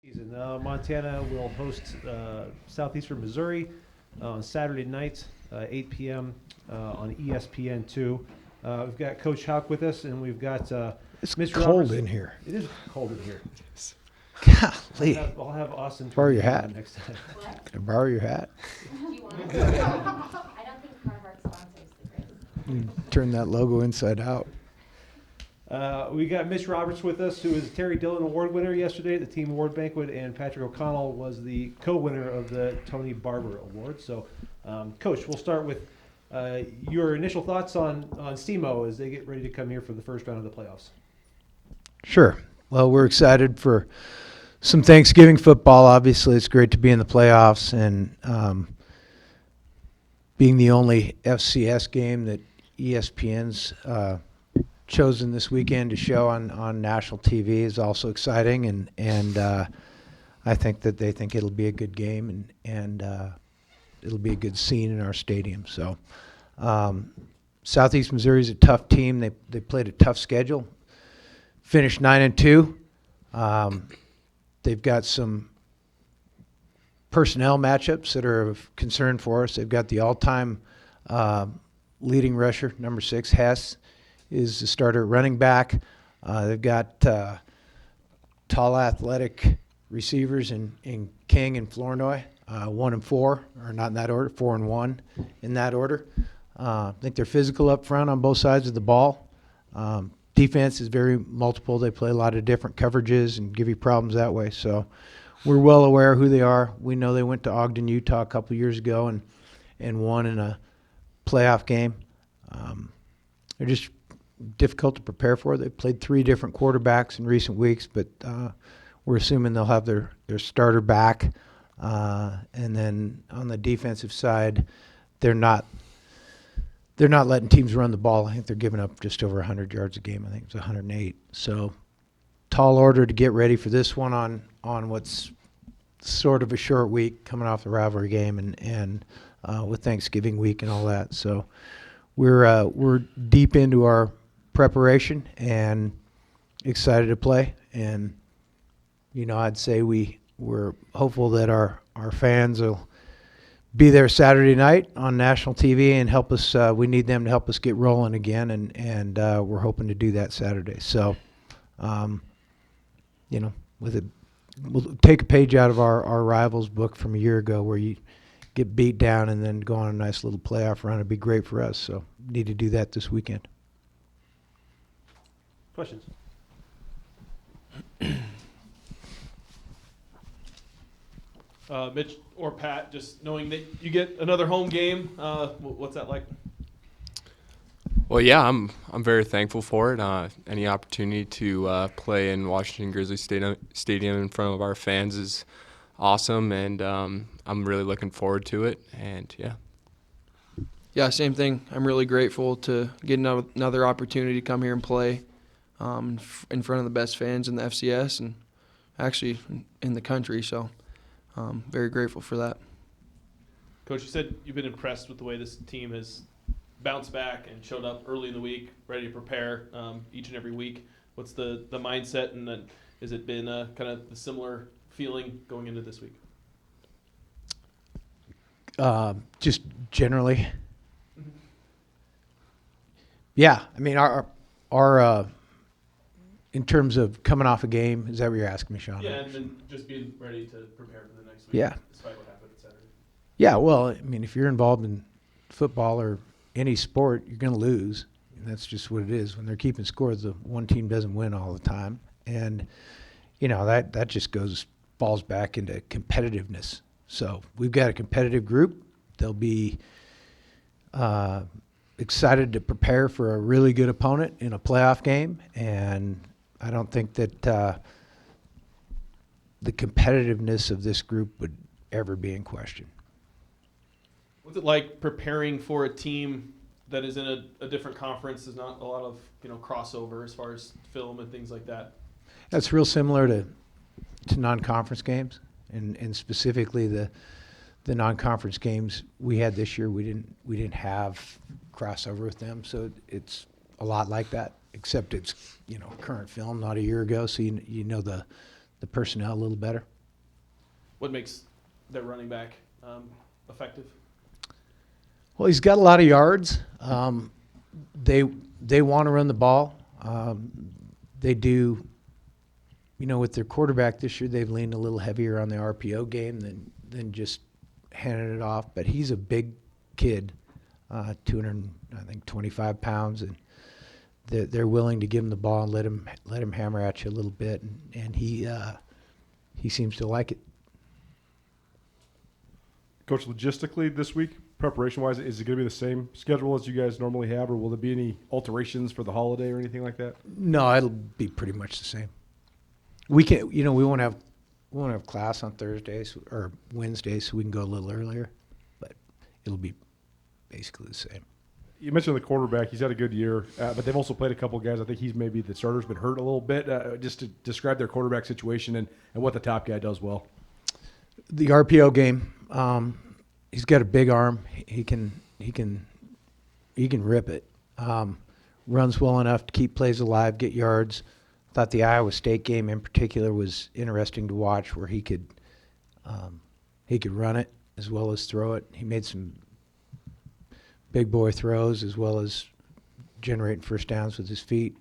Season. Montana will host Southeastern Missouri on Saturday night, 8 p.m. On ESPN2. We've got Coach Houck with us, and we've got It's Mr. cold Roberts. in here. It is cold in here. Golly. I'll have Austin Borrow turn your it on hat. next time. What? Can I borrow your hat? Do you want it? I don't think Carhartt sponsors the race. Turn that logo inside out. We got Mitch Roberts with us, who is Terry Dillon Award winner yesterday at the Team Award Banquet, and Patrick O'Connell was the co-winner of the Tony Barber Award. So, Coach, we'll start with your initial thoughts on SEMO as they get ready to come here for the first round of the playoffs. Sure. Well, we're excited for some Thanksgiving football. Obviously, it's great to be in the playoffs, and being the only FCS game that ESPN's chosen this weekend to show on national TV is also exciting, and I think that they think it'll be a good game, and it'll be a good scene in our stadium. So Southeast Missouri is a tough team. They played a tough schedule. Finished 9-2. They've got some personnel matchups that are of concern for us. They've got the all-time leading rusher, number 6, Hess, is the starter running back. They've got tall, athletic receivers in King and Flournoy, 1 and 4, or not in that order, 4 and 1 in that order. I think they're physical up front on both sides of the ball. Defense is very multiple. They play a lot of different coverages and give you problems that way. So we're well aware of who they are. We know they went to Ogden, Utah a couple years ago and won in a playoff game. They're just difficult to prepare for. They've played 3 different quarterbacks in recent weeks, but we're assuming they'll have their starter back. And then on the defensive side, they're not letting teams run the ball. I think they're giving up just over 100 yards a game. I think it's 108. So tall order to get ready for this one on what's sort of a short week coming off the rivalry game and with Thanksgiving week and all that. So we're deep into our preparation and excited to play. And, I'd say we're hopeful that our fans will be there Saturday night on national TV and help us. We need them to help us get rolling again, and we're hoping to do that Saturday. So, we'll take a page out of our rivals book from a year ago where you get beat down and then go on a nice little playoff run. It'd be great for us. So, need to do that this weekend. Questions? Mitch or Pat, just knowing that you get another home game, what's that like? Well, yeah, I'm very thankful for it. Any opportunity to play in Washington Grizzlies Stadium in front of our fans is awesome, and I'm really looking forward to it. And yeah. Yeah, same thing. I'm really grateful to get another opportunity to come here and play in front of the best fans in the FCS and actually in the country. So very grateful for that. Coach, you said you've been impressed with the way this team has bounced back and showed up early in the week, ready to prepare each and every week. What's the mindset, and then has it been kind of the similar feeling going into this week? Just generally. Yeah, I mean, our in terms of coming off a game, is that what you're asking me, Sean? Yeah, and then just being ready to prepare for the next week. Yeah. Despite what happened at Saturday. Yeah, well, I mean, if you're involved in football or any sport, you're going to lose. And that's just what it is. When they're keeping scores, the one team doesn't win all the time. And, that just falls back into competitiveness. So we've got a competitive group. They'll be excited to prepare for a really good opponent in a playoff game. And I don't think that the competitiveness of this group would ever be in question. What's it like preparing for a team that is in a different conference? There's not a lot of crossover as far as film and things like that. That's real similar to non-conference games, and specifically the non-conference games we had this year. We didn't have crossover with them, so it's a lot like that. Except it's current film, not a year ago, so you know the personnel a little better. what makes their running back effective? Well, he's got a lot of yards. They want to run the ball. They do. You know, with their quarterback this year, they've leaned a little heavier on the RPO game than just handing it off. But he's a big kid, 225 pounds, and they're willing to give him the ball and let him hammer at you a little bit, and he seems to like it. Coach, logistically this week, preparation-wise, is it going to be the same schedule as you guys normally have, or will there be any alterations for the holiday or anything like that? No, it'll be pretty much the same. We can, we won't have class on Thursdays or Wednesdays, so we can go a little earlier, but it'll be basically the same. You mentioned the quarterback. He's had a good year, but they've also played a couple guys. I think he's maybe the starter's been hurt a little bit. Just to describe their quarterback situation and what the top guy does well. The RPO game, he's got a big arm. He can rip it. Runs well enough to keep plays alive, get yards. Thought the Iowa State game in particular was interesting to watch, where he could run it as well as throw it. He made some big boy throws as well as generating first downs with his feet.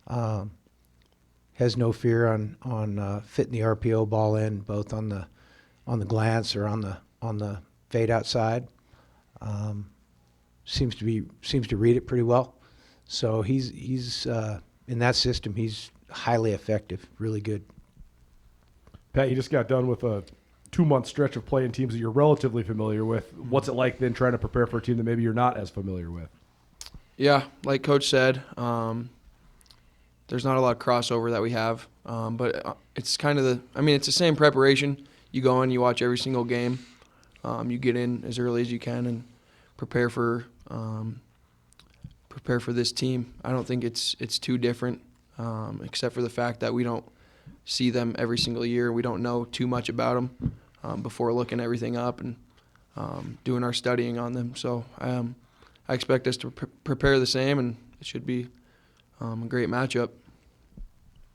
Has no fear on fitting the RPO ball in, both on the glance or on the fade outside. Seems to read it pretty well. So he's in that system. He's highly effective, really good. Pat, you just got done with a 2-month stretch of playing teams that you're relatively familiar with. What's it like then trying to prepare for a team that maybe you're not as familiar with? Yeah, like Coach said, there's not a lot of crossover that we have, but it's kind of it's the same preparation. You go in, you watch every single game. You get in as early as you can and prepare for this team. I don't think it's too different, except for the fact that we don't see them every single year. We don't know too much about them before looking everything up and doing our studying on them. So I expect us to prepare the same, and it should be a great matchup.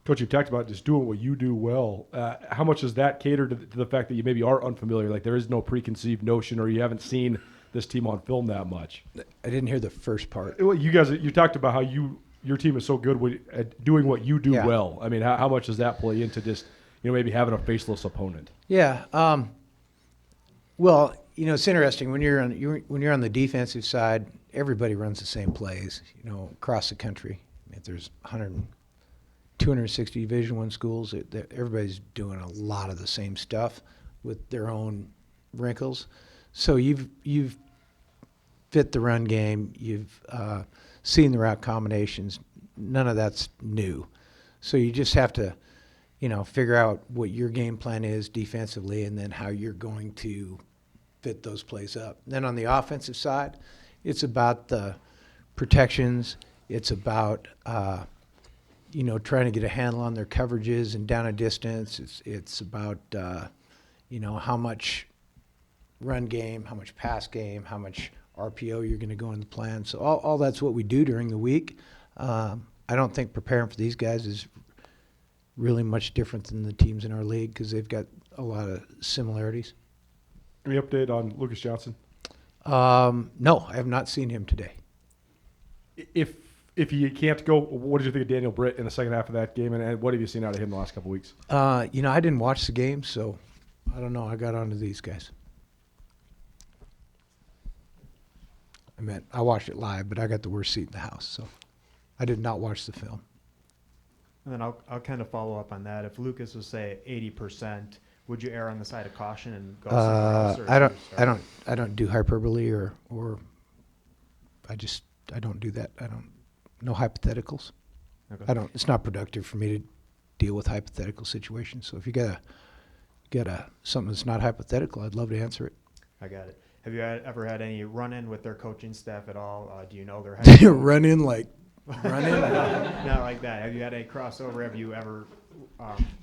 Coach, you talked about just doing what you do well. How much does that cater to the fact that you maybe are unfamiliar? Like there is no preconceived notion, or you haven't seen this team on film that much? I didn't hear the first part. Well, you talked about how your team is so good at doing what you do well. I mean, how much does that play into just maybe having a faceless opponent? Yeah. Well, it's interesting when you're on the defensive side. Everybody runs the same plays, across the country. If there's 260 Division I schools, everybody's doing a lot of the same stuff with their own wrinkles. So you've fit the run game. You've seen the route combinations. None of that's new. So you just have to, figure out what your game plan is defensively, and then how you're going to fit those plays up. Then on the offensive side, it's about the protections. It's about trying to get a handle on their coverages and down a distance. It's about how much run game, how much pass game, how much RPO you're going to go in the plan. So all that's what we do during the week. I don't think preparing for these guys is really much different than the teams in our league, because they've got a lot of similarities. Any update on Lucas Johnson? No, I have not seen him today. If he can't go, what did you think of Daniel Britt in the second half of that game, and what have you seen out of him the last couple of weeks? I didn't watch the game, so I don't know. I got onto these guys. I watched it live, but I got the worst seat in the house, so I did not watch the film. And then I'll kind of follow up on that. If Lucas was, say, 80%, would you err on the side of caution and go somewhere else? I don't do hyperbole or I don't do that. No hypotheticals. Okay. It's not productive for me to deal with hypothetical situations. So if you got something that's not hypothetical, I'd love to answer it. I got it. Have you ever had any run-in with their coaching staff at all? Do you know their head coach? Run in? Not like that. Have you had any crossover? Have you ever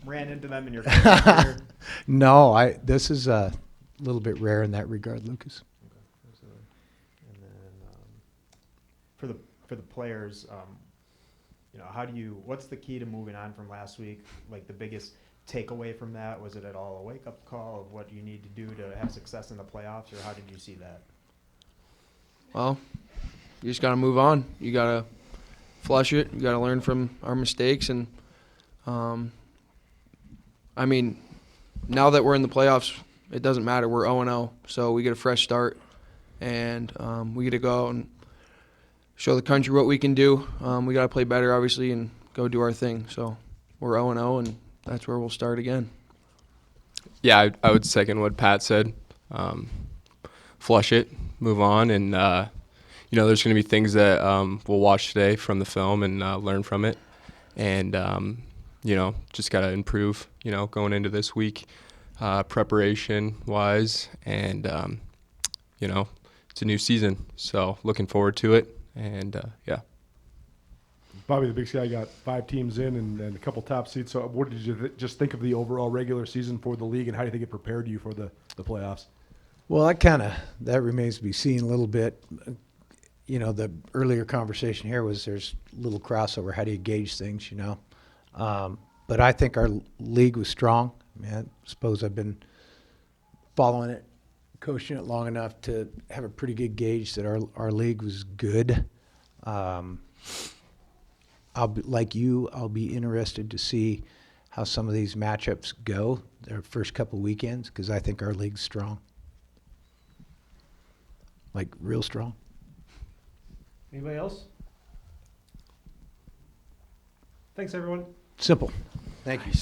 ran into them in your coaching career? No, this is a little bit rare in that regard, Lucas. Okay, absolutely. And then for the players, what's the key to moving on from last week? Like the biggest takeaway from that? Was it at all a wake-up call of what you need to do to have success in the playoffs, or how did you see that? Well, you just got to move on. You got to flush it. You got to learn from our mistakes. And, I mean, now that we're in the playoffs, it doesn't matter. We're 0-0, so we get a fresh start. And we get to go out and show the country what we can do. We got to play better, obviously, and go do our thing. So we're 0-0, and that's where we'll start again. Yeah, I would second what Pat said. Flush it, move on, and there's going to be things that we'll watch today from the film and learn from it, and just got to improve. Going into this week, preparation wise, and it's a new season, so looking forward to it, and yeah. Bobby, the Big Sky got 5 teams in and a couple top seeds. So what did you just think of the overall regular season for the league, and how do you think it prepared you for the playoffs? Well, that remains to be seen a little bit. The earlier conversation here was there's a little crossover. How do you gauge things, But I think our league was strong. I suppose I've been following it, coaching it long enough to have a pretty good gauge that our league was good. I'll be interested to see how some of these matchups go their first couple weekends, because I think our league's strong. Like, real strong. Anybody else? Thanks, everyone. Simple. Thank you.